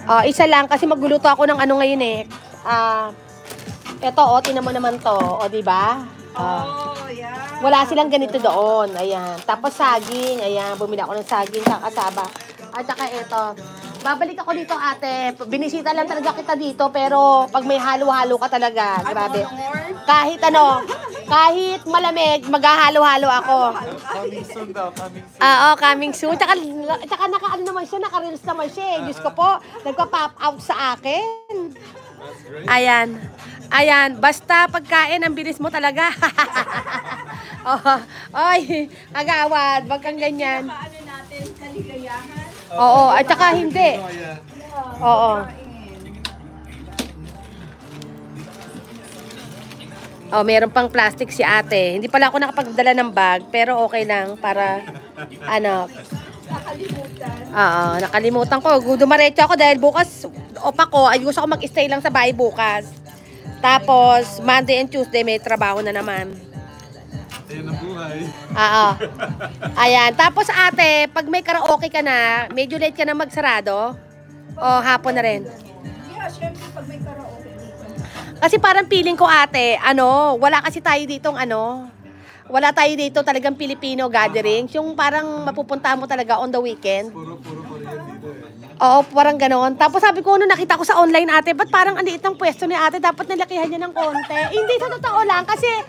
Isa lang kasi magluluto ako ng ano ngayon eh. Ito, tinan mo naman to. Di ba? Yeah. Wala silang ganito doon. Ayan. Tapos saging. Ayan. Bumili ako ng saging kakasaba. At saka ito. Babalik ako dito, ate. Binisita lang talaga kita dito. Pero pag may halo-halo ka talaga. Grabe. Kahit ano. Kahit malamig, maghahalo-halo ako. Coming soon daw, coming soon. Coming soon. Tsaka naka-ano naman siya, naka-reels naman siya eh. Diyos ko po, nagpa-pop out sa akin. Ayan. Ayan, basta pagkain, ang bilis mo talaga. Oy, agawad, wag kang ganyan. Paano natin kaligayahan? Oo, at saka hindi. Oo. Meron pang plastic si ate. Hindi pala ako nakapagdala ng bag, pero okay lang para ano. Nakalimutan. Nakalimutan ko. Dumaretso ako dahil bukas opa ko, ay gusto ko mag-stay lang sa bahay bukas. Tapos Monday and Tuesday may trabaho na naman. Ayan ang buhay. Ayan. Tapos ate, pag may karaoke ka na, medyo late ka na magsarado. O hapon na rin. Yeah, syempre pag may karaoke dito. Kasi parang feeling ko ate, wala kasi tayo ditong wala tayo dito talagang Filipino gatherings. Yung parang mapupuntahan mo talaga on the weekend. Puro Korean dito eh. Oo, parang ganon. Tapos sabi ko, nakita ko sa online ate, ba't parang ang liit ng pwesto ni ate, dapat nilakihan niya ng konti. Hindi, sa totoo lang, kasi,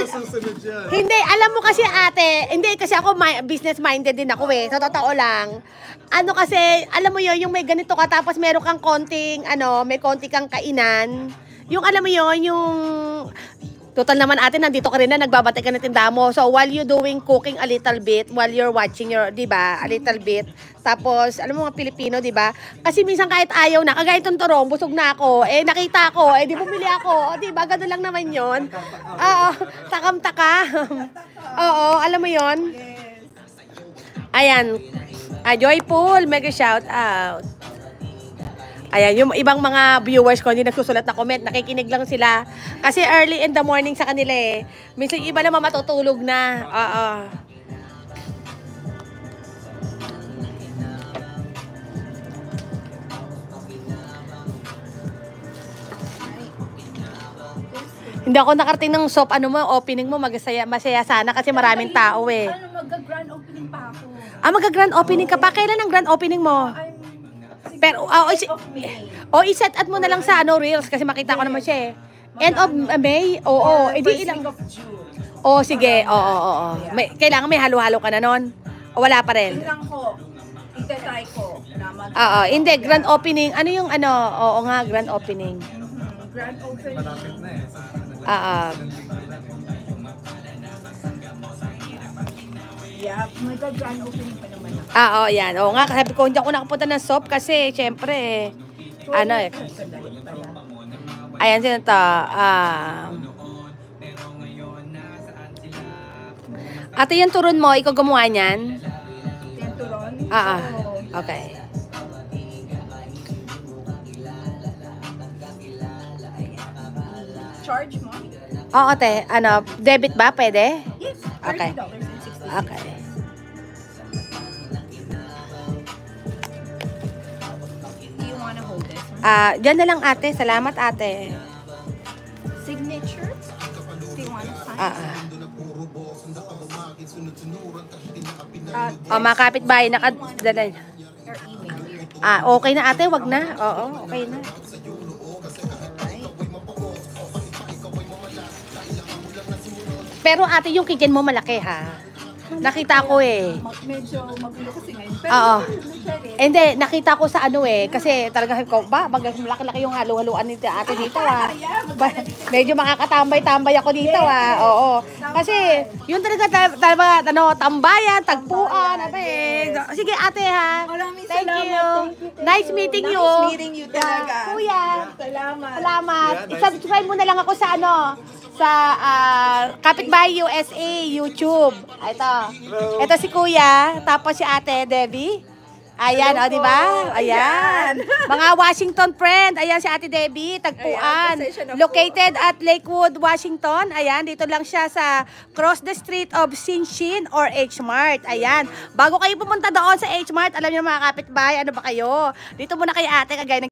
Susunod yan. hindi, alam mo kasi ate, hindi, kasi ako business-minded din ako eh, sa totoo lang. Kasi, alam mo yun, yung may ganito ka, tapos meron kang konting, may konti kang kainan. Yung alam mo yun, yung total naman ate, nandito ka rin na, nagbabate ka ng tinda mo. So, while you doing cooking a little bit, while you're watching di ba, a little bit. Tapos, alam mo mga Pilipino, di ba? Kasi minsan kahit ayaw na, kagaya itong turong, busog na ako, nakita ko, di bumili ako, di ba? Ganun lang naman yun. Oo, takam-takam. Oo, alam mo yun? Ayan. Joyful, mega shout out. Ayan, yung ibang mga viewers ko, hindi nagsusulat na comment, nakikinig lang sila. Kasi early in the morning sa kanila eh. Minsan iba naman matutulog na. Hindi ako nakarating ng soap, opening mo, masaya sana kasi maraming tao eh. Mag-grand opening pa ako. Mag-grand opening ka pa? Kailan ang grand opening mo? Pero, i-set at mo na lang sa Reels kasi makita ko naman siya eh. End of May? Oo. First week of June. Sige. Oo. Kailangan may halo-halo ka na nun? O wala pa rin? Tingnan ko. Itatry ko na Hindi. Grand opening. Ano yung Oo nga, grand opening. Grand opening. Malapit na eh. Yeah, may grand opening pa naman ako. Yan. Oo nga, sabi ko, hindi ako nakapunta ng soap kasi, syempre, ayan sila to. Ate, yung turon mo, ikaw gumawa niyan? Yung turon? Okay. Charge mo? Oo, te. Debit ba? Pwede? Yes. Okay. $30.60. Okay. Do you wanna hold this? Diyan na lang ate. Salamat ate. Signature? Do you wanna sign? Mga kapitbahay, nakadala. Or email? Okay na ate. Wag na. Oo, okay na. Pero ate, yung kitchen mo malaki ha. Nakita ko eh. Medyo magulo kasi ngayon. Pero Oo. Hindi. Nakita ko sa kasi talaga ko malaki-laki yung halo-haluan ni ate dito medyo makakatambay-tambay ako dito Oo. Kasi yun talaga tambayan, tagpuan, Sige ate ha. Thank you. Nice meeting you. Nice meeting you talaga. Kuya. Salamat. I-subscribe mo na lang ako sa sa Kapitbahay USA YouTube. Ito si Kuya, tapos si Ate Debbie. Ayan, di ba? Ayan. Mga Washington friend. Ayan si Ate Debbie, tagpuan. Located at Lakewood, Washington. Ayan, dito lang siya sa cross the street of Shinshin or H Mart. Ayan. Bago kayo pumunta doon sa H Mart, alam niyo mga kapitbahay, ano ba kayo? Dito muna kay Ate, kagaya ng